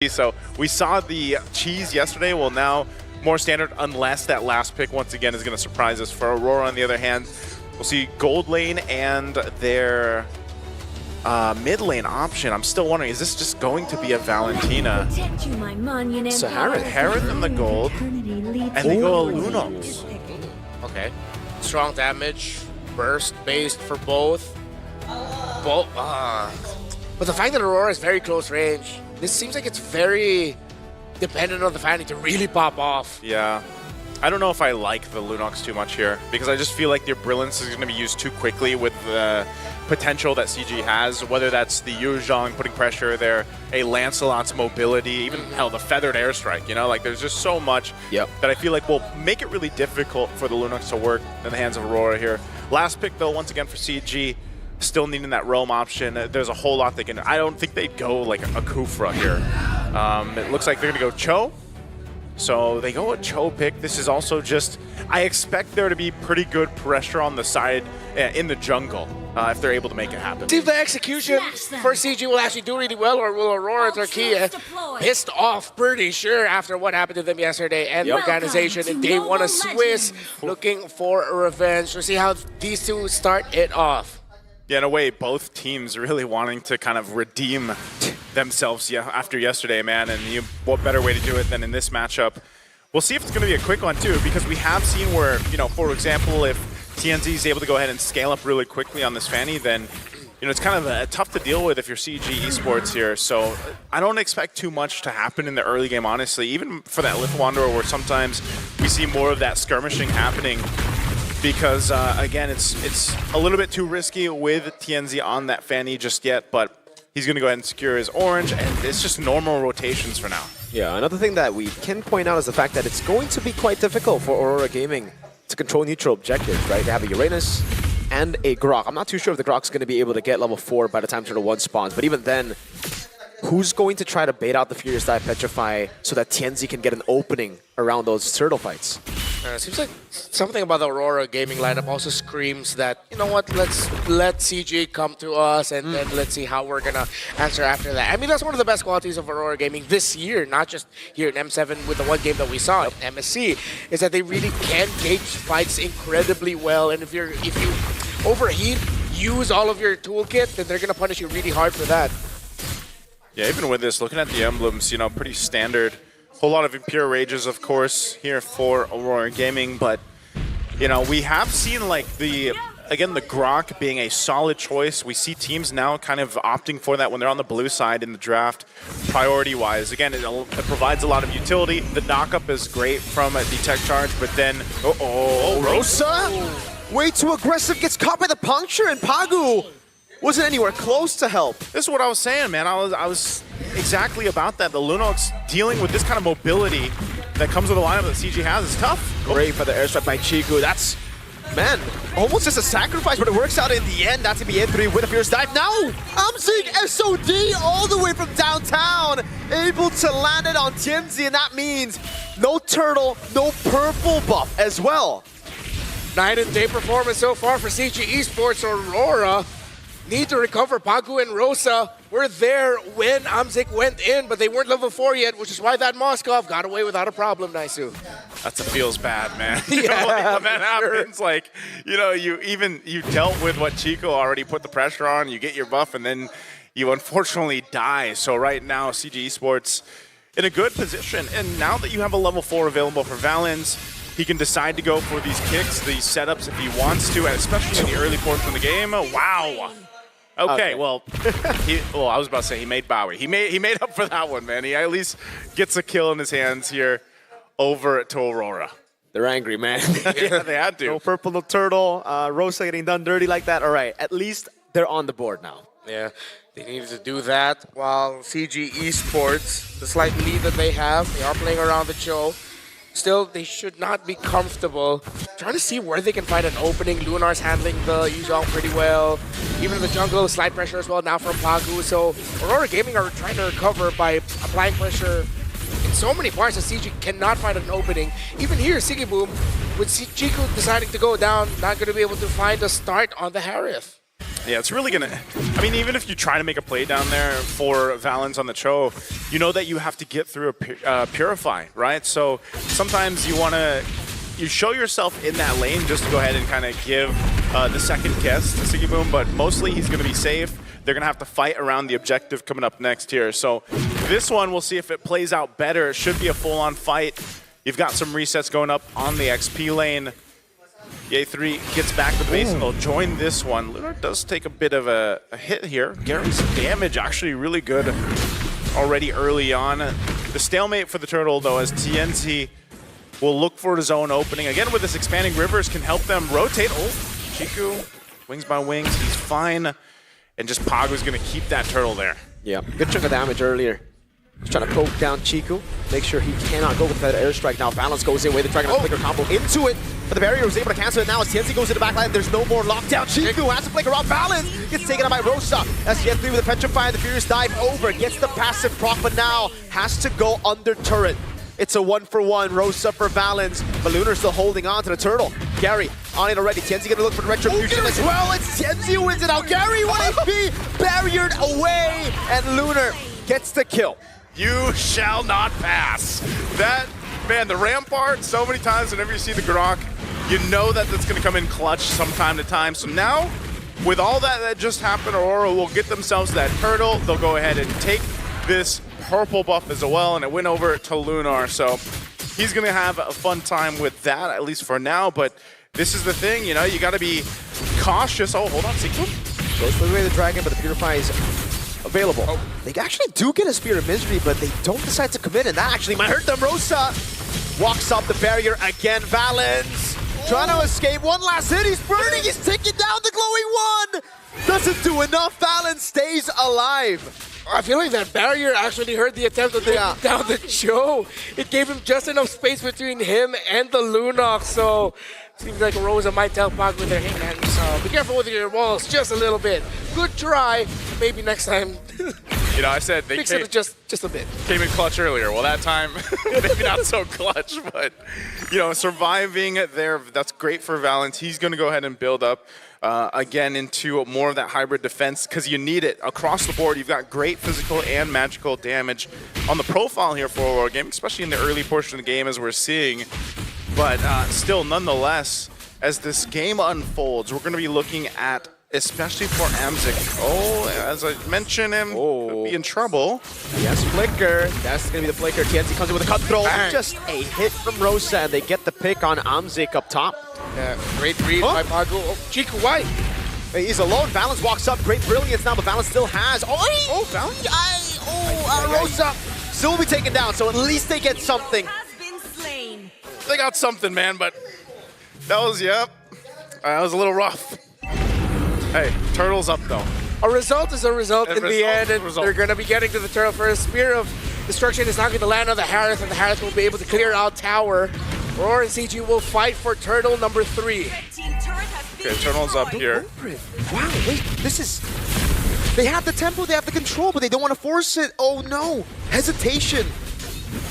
So we saw the cheese yesterday. Well, now more standard, unless that last pick once again is going to surprise us. For Aurora, on the other hand, we'll see gold lane and their mid lane option. I'm still wondering, is this just going to be a Valentina? So Harith in the gold, and they go a Lunox. Okay. Strong damage, burst based for both. But the fact that Aurora is very close range, this seems like it's very dependent on the Fanny to really pop off. Yeah. I don't know if I like the Lunox too much here, because I just feel like their Brilliance is going to be used too quickly with the potential that CG has, whether that's the Yuzhong putting pressure there, a Lancelot's mobility, even hell, the Feathered Airstrike, you know? Like, there's just so much that I feel like will make it really difficult for the Lunox to work in the hands of Aurora here. Last pick, though, once again for CG, still needing that roam option. There's a whole lot they can... I don't think they'd go like a Kufra here. It looks like they're going to go Cho. So they go a Cho pick. This is also just... I expect there to be pretty good pressure on the side in the jungle if they're able to make it happen. See if the execution for CG will actually do really well, or will Aurora Turkiyye pissed off pretty sure after what happened to them yesterday and the organization, and they want a Swiss looking for a revenge. We'll see how these two start it off. Yeah, in a way, both teams really wanting to kind of redeem themselves after yesterday, man. And what better way to do it than in this matchup? We'll see if it's going to be a quick one, too, because we have seen where, you know, for example, if TNZ is able to go ahead and scale up really quickly on this Fanny, then, you know, it's kind of tough to deal with if you're CG Esports here. So I don't expect too much to happen in the early game, honestly, even for that Little Wanderer, where sometimes we see more of that skirmishing happening. Because, again, it's a little bit too risky with TNZ on that Fanny just yet, but he's going to go ahead and secure his orange, and it's just normal rotations for now. Yeah, another thing that we can point out is the fact that it's going to be quite difficult for Aurora Gaming to control neutral objectives, right? They have a Uranus and a Grok. I'm not too sure if the Grok's going to be able to get level 4 by the time Turtle 1 spawns, but even then, who's going to try to bait out the Furious Dive Petrify so that TNZ can get an opening around those turtle fights? It seems like something about the Aurora Gaming lineup also screams that, you know what, let's let CG come to us, and then let's see how we're going to answer after that. I mean, that's one of the best qualities of Aurora Gaming this year, not just here in M7 with the one game that we saw in MSC, is that they really can gauge fights incredibly well. And if you overheat, use all of your toolkit, then they're going to punish you really hard for that. Yeah, even with this, looking at the emblems, you know, pretty standard. Whole lot of Impure Rages, of course, here for Aurora Gaming, but, you know, we have seen, like, again, the Grok being a solid choice. We see teams now kind of opting for that when they're on the blue side in the draft, priority-wise. Again, it provides a lot of utility. The knock-up is great from a Detect Charge, but then, Rosa? Way too aggressive, gets caught by the puncture, and Pagu wasn't anywhere close to help. This is what I was saying, man. I was exactly about that. The Lunox dealing with this kind of mobility that comes with a lineup that CG has is tough. Great for the airstrike by Chiku. That's, man, almost just a sacrifice, but it works out in the end. That's to be N3 with a fierce dive. Now, Amzig SOD all the way from downtown, able to land it on TNZ, and that means no turtle, no purple buff as well. Night and day performance so far for CG Esports. Aurora need to recover. Pagu and Rosa were there when Amzik went in, but they weren't level 4 yet, which is why that Moskov got away without a problem, Naisu. That feels bad, man. Yeah, you know, like, when that happens, like, you know, you dealt with what Chico already put the pressure on, you get your buff, and then you unfortunately die. So right now, CG Esports in a good position, and now that you have a level 4 available for Valens, he can decide to go for these kicks, these setups if he wants to, and especially in the early portion of the game. Wow. Okay, well, I was about to say he made Bowie. He made up for that one, man. He at least gets a kill in his hands here over to Aurora. They're angry, man. Yeah, they had to. No purple, no turtle. Rosa getting done dirty like that. All right, at least they're on the board now. Yeah, they needed to do that while CG Esports, the slight lead that they have, they are playing around the show. Still, they should not be comfortable. Trying to see where they can find an opening. Lunar's handling the Yuzhong pretty well. Even in the jungle, slight pressure as well now from Pagu. So Aurora Gaming are trying to recover by applying pressure in so many parts that CG cannot find an opening. Even here, Sigiboom, with Chiku deciding to go down, not going to be able to find a start on the Harith. Yeah, it's really gonna. I mean, even if you try to make a play down there for Valens on the Cho, you know that you have to get through a Purify, right? So sometimes you show yourself in that lane just to go ahead and kind of give the second guess to Siggy Boom, but mostly he's gonna be safe. They're gonna have to fight around the objective coming up next here. So this one, we'll see if it plays out better. It should be a full-on fight. You've got some resets going up on the XP lane. A3 gets back to base and they'll join this one. Lunar does take a bit of a hit here. Gary's damage actually really good already early on. The stalemate for the Turtle, though, as TNT will look for his own opening. Again, with this expanding rivers, can help them rotate. Oh, Chiku, wings by wings, he's fine. And just Pago's going to keep that Turtle there. Yeah, good chunk of damage earlier. He's trying to poke down Chiku, make sure he cannot go with that airstrike. Now Valens goes in with the Dragon Flicker combo into it, but the barrier was able to cancel it now as TNC goes to the back line. There's no more lockdown. Chiku has to flicker out. Valens gets taken out by Rosa as Yen3 with the Petrify and the Furious dive over. Gets the passive proc, but now has to go under turret. It's a 1-for-1, Rosa for Valens, but Lunar's still holding on to the Turtle. Gary on it already. Tienzi gonna look for the Retribution as well. It's Tienzi who wins it out. Gary 1 HP, barriered away, and Lunar gets the kill. You shall not pass. That, man, the Rampart, so many times whenever you see the Grok, you know that that's gonna come in clutch from time to time. So now, with all that just happened, Aurora will get themselves that Turtle. They'll go ahead and take this purple buff as well, and it went over to Lunar. So he's gonna have a fun time with that, at least for now. But this is the thing, you know, you gotta be cautious. Oh, hold on, Sequel. Goes for the way of the Dragon, but the Purify is available. Oh. They actually do get a Spear of Misery, but they don't decide to commit, and that actually might hurt them. Rosa walks up the barrier again. Valens trying to escape. One last hit. He's burning. He's taking down the glowing one. Doesn't do enough. Valens stays alive. I feel like that barrier actually hurt the attempt to take down the Cho. It gave him just enough space between him and the Lunox, so seems like Rosa might help Pago with their hands. So be careful with your walls just a little bit. Good try. Maybe next time. You know, I said they fix it just a bit. Came in clutch earlier. Well, that time maybe not so clutch, but you know, surviving there, that's great for Valens. He's going to go ahead and build up again into more of that hybrid defense because you need it across the board. You've got great physical and magical damage on the profile here for Aurora Gaming, especially in the early portion of the game as we're seeing. But still, nonetheless, as this game unfolds, we're going to be looking at, especially for Amzik. Oh, as I mentioned, him could be in trouble. Yes, Flicker. That's going to be the Flicker. Tienzi comes in with a cutthroat. Just a hit from Rosa, and they get the pick on Amzik up top. Yeah, great read by Pago. Oh, Chiku White. He's alone. Valens walks up. Great brilliance now, but Valens still has. Valens. Rosa still will be taken down, so at least they get something. They got something, man, but that was, that was a little rough. Hey, Turtle's up, though. A result is a result in the end, and they're going to be getting to the Turtle first. Spear of Destruction is not going to land on the Harith, and the Harith will be able to clear out Tower. Aurora and CG will fight for Turtle number 3. Okay, Turtle's up here. Wow, wait, this is... They have the tempo, they have the control, but they don't want to force it. Oh, no. Hesitation.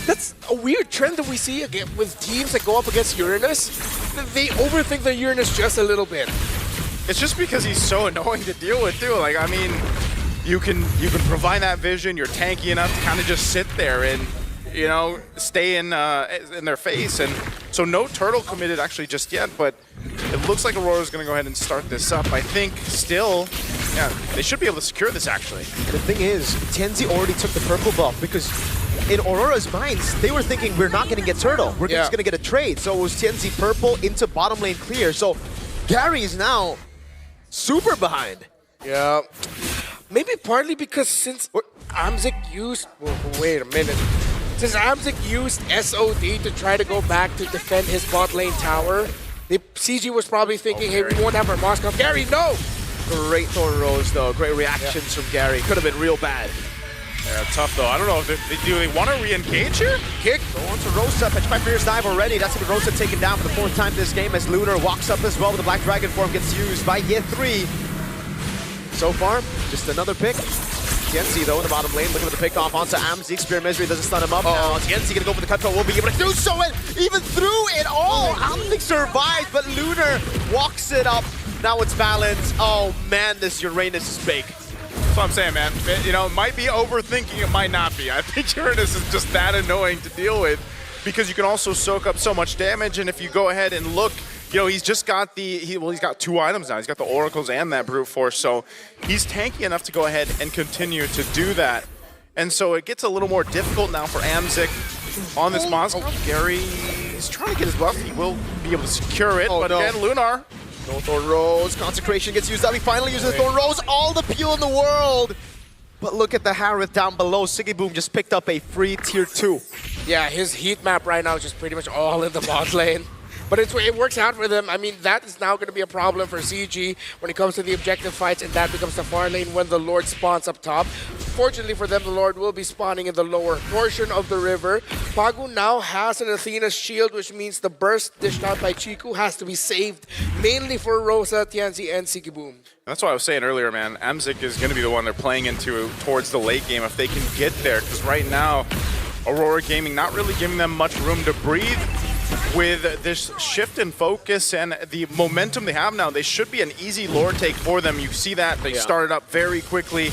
That's a weird trend that we see again with teams that go up against Uranus. They overthink the Uranus just a little bit. It's just because he's so annoying to deal with, too. Like, I mean, you can provide that vision. You're tanky enough to kind of just sit there and, you know, stay in their face. And so no Turtle committed actually just yet, but it looks like Aurora's going to go ahead and start this up. I think still, yeah, they should be able to secure this, actually. The thing is, Tienzi already took the purple buff because in Aurora's minds, they were thinking we're not going to get Turtle. We're just going to get a trade. So it was Tienzi purple into bottom lane clear. So Gary is now super behind. Yeah. Maybe partly because since Amzik used... wait a minute. Since Amzik used SOD to try to go back to defend his bot lane tower, the CG was probably thinking, hey, we won't have our Moscow. Gary, no! Great Thorn Rose, though. Great reactions from Gary. Could have been real bad. Yeah, tough, though. I don't know. Do they want to re-engage here? Kick. Go on to Rosa. Fetch by Fierce Dive already. That's going to be Rosa taken down for the 4th time this game as Lunar walks up as well with the Black Dragon form. Gets used by Ye3. So far, just another pick. Tienzi, though, in the bottom lane, looking for the pick off onto Amzik. Spear of Misery doesn't stun him up now. Tienzi going to go for the cutthroat. Will be able to do so, and even through it all, Amzik survives, but Lunar walks it up Now it's Balance. Oh man, this Uranus is big. That's what I'm saying, man. You know, it might be overthinking, it might not be. I think Uranus is just that annoying to deal with because you can also soak up so much damage, and if you go ahead and look, you know, he's just got he's got 2 items now. He's got the Oracles and that Brute Force, so he's tanky enough to go ahead and continue to do that. And so it gets a little more difficult now for Amzik on this monster. Oh, Gary is trying to get his buff. He will be able to secure it, but again, Lunar. No Thorn Rose. Consecration gets used up. He finally uses the Thorn Rose. All the peel in the world. But look at the Harith down below. Sigiboom just picked up a free tier 2. Yeah, his heat map right now is just pretty much all in the bot lane. But it works out for them. I mean, that is now going to be a problem for CG when it comes to the objective fights, and that becomes the far lane when the Lord spawns up top. Fortunately for them, the Lord will be spawning in the lower portion of the river. Pagu now has an Athena's shield, which means the burst dished out by Chiku has to be saved, mainly for Rosa, Tianzi, and Sigiboom. That's what I was saying earlier, man. Amzik is going to be the one they're playing into towards the late game if they can get there, because right now, Aurora Gaming not really giving them much room to breathe. With this shift in focus and the momentum they have now, they should be an easy Lord take for them. You see that. They started up very quickly.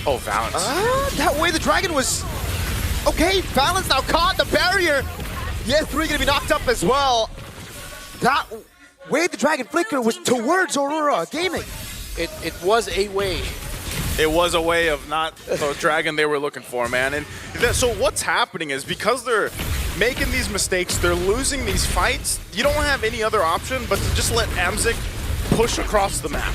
Oh, Valence. That way the Dragon was... Okay, Valence now caught the barrier. Yeah, 3 gonna be knocked up as well. That way the Dragon Flicker was towards Aurora Gaming. It was a way. It was a way of not the Dragon they were looking for, man. And so what's happening is because they're making these mistakes, they're losing these fights, you don't have any other option but to just let Amzik push across the map.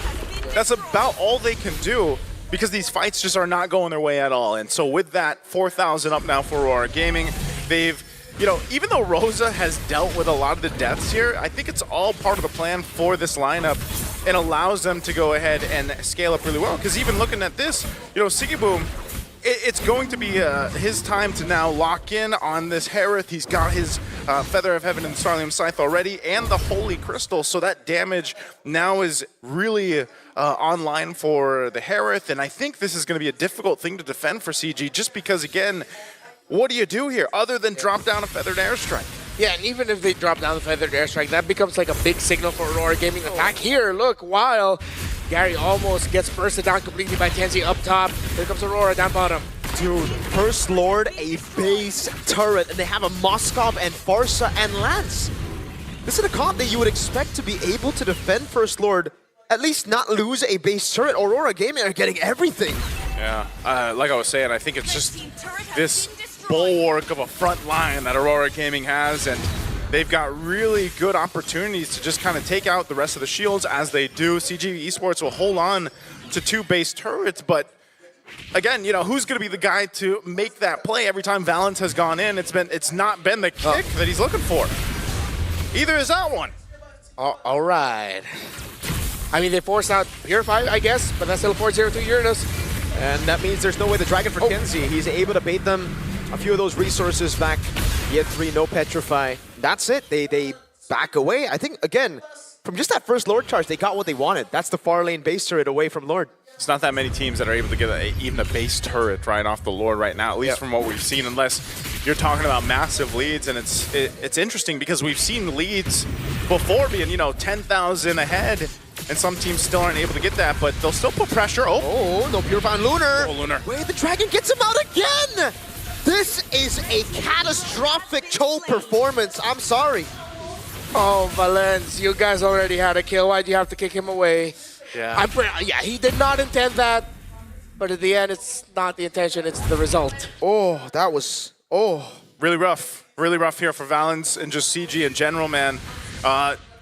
That's about all they can do because these fights just are not going their way at all. And so with that, 4,000 up now for Aurora Gaming, they've, you know, even though Rosa has dealt with a lot of the deaths here, I think it's all part of the plan for this lineup and allows them to go ahead and scale up really well. Because even looking at this, you know, Sigiboom, it's going to be his time to now lock in on this Harith. He's got his Feather of Heaven and Starlium Scythe already, and the Holy Crystal, so that damage now is really online for the Harith, and I think this is going to be a difficult thing to defend for CG, just because, again, what do you do here other than drop down a Feathered Airstrike? Yeah, and even if they drop down the Feathered Airstrike, that becomes like a big signal for Aurora Gaming. Attack here, look, while Gary almost gets bursted down completely by Tianzi up top. Here comes Aurora down bottom. Dude, First Lord, a base turret, and they have a Moskov and Farsa and Lance. This is a comp that you would expect to be able to defend First Lord, at least not lose a base turret. Aurora Gaming are getting everything. Yeah, like I was saying, I think it's just this bulwark of a front line that Aurora Gaming has, and they've got really good opportunities to just kind of take out the rest of the shields as they do. CG Esports will hold on to 2 base turrets, but again, you know, who's going to be the guy to make that play every time Valence has gone in? It's not been the kick that he's looking for. Either is that one. All right. I mean, they forced out Purify, I guess, but that's still 4-0 to Uranus. And that means there's no way the Dragon for Kenzie. He's able to bait them a few of those resources back. Yet 3, no Petrify. That's it. They back away. I think, again, from just that first Lord charge, they got what they wanted. That's the far lane base turret away from Lord. It's not that many teams that are able to get even a base turret right off the Lord right now, at least from what we've seen, unless you're talking about massive leads. And it's interesting because we've seen leads before being, you know, 10,000 ahead, and some teams still aren't able to get that, but they'll still put pressure. Oh, no Purify on Lunar. Oh, Lunar. Wait, the Dragon gets him out again! This is a catastrophic Cho performance. I'm sorry. Oh, Valence, you guys already had a kill. Why'd you have to kick him away? Yeah. Yeah, he did not intend that, but at the end, it's not the intention, it's the result. Oh, that was, really rough here for Valence and just CG in general, man.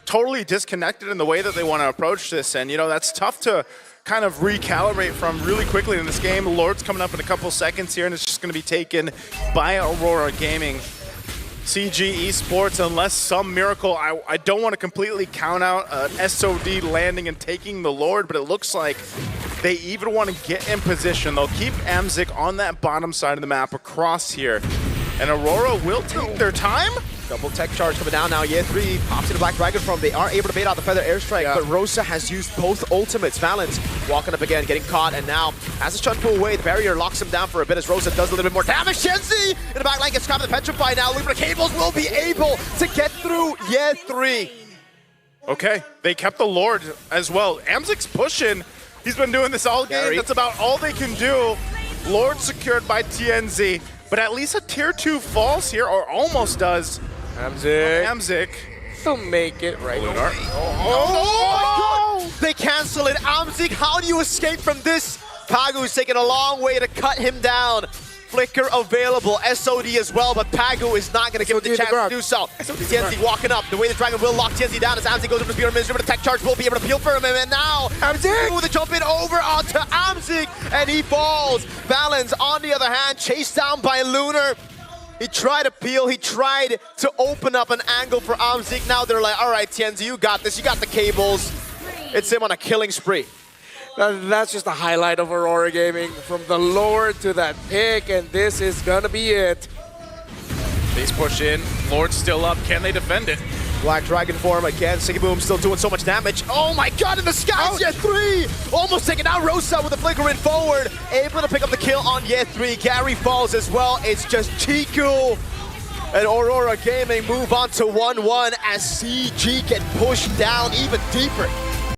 Totally disconnected in the way that they want to approach this, and you know, that's tough to kind of recalibrate from really quickly in this game. Lord's coming up in a couple seconds here, and it's just going to be taken by Aurora Gaming. CG Esports, unless some miracle, I don't want to completely count out an SOD landing and taking the Lord, but it looks like they even want to get in position. They'll keep Amzik on that bottom side of the map across here, and Aurora will take their time. Double tech charge coming down now. Yeah, 3 pops in the Black Dragon from. They are able to bait out the Feather Airstrike, but Rosa has used both ultimates. Valence walking up again, getting caught, and now as the Chun pull away, the barrier locks him down for a bit as Rosa does a little bit more damage. Shenzi in the back line gets caught in the Petrify now. Libra Cables will be able to get through. Yeah, 3. Okay, they kept the Lord as well. Amzic's pushing. He's been doing this all game. Gary. That's about all they can do. Lord secured by TNZ, but at least a tier 2 falls here, or almost does. Amzic. He'll make it, right? Lunar. Oh! They cancel it. Amzik, how do you escape from this? Pagu's taking a long way to cut him down. Flicker available, SOD as well, but Pagu is not going to give him the chance to do so. TNZ walking up. The way the Dragon will lock TNZ down as Amzik goes over to Spear of Misery, but the tech charge will be able to peel for him. And now, Amzik with a jump in over onto Amzik, and he falls. Balance, on the other hand, chased down by Lunar. He tried to peel, he tried to open up an angle for Amzik. Now they're like, all right, TNZ, you got this, you got the cables. It's him on a killing spree. That's just a highlight of Aurora Gaming. From the Lord to that pick, and this is gonna be it. Base push in. Lord's still up. Can they defend it? Black Dragon form again. Siggy Boom still doing so much damage. Oh my god, in the sky, Yet 3! Almost taking out Rosa with a flicker in forward. Able to pick up the kill on Yet 3. Gary falls as well. It's just Chiku and Aurora Gaming move on to 1-1 as CG get pushed down even deeper.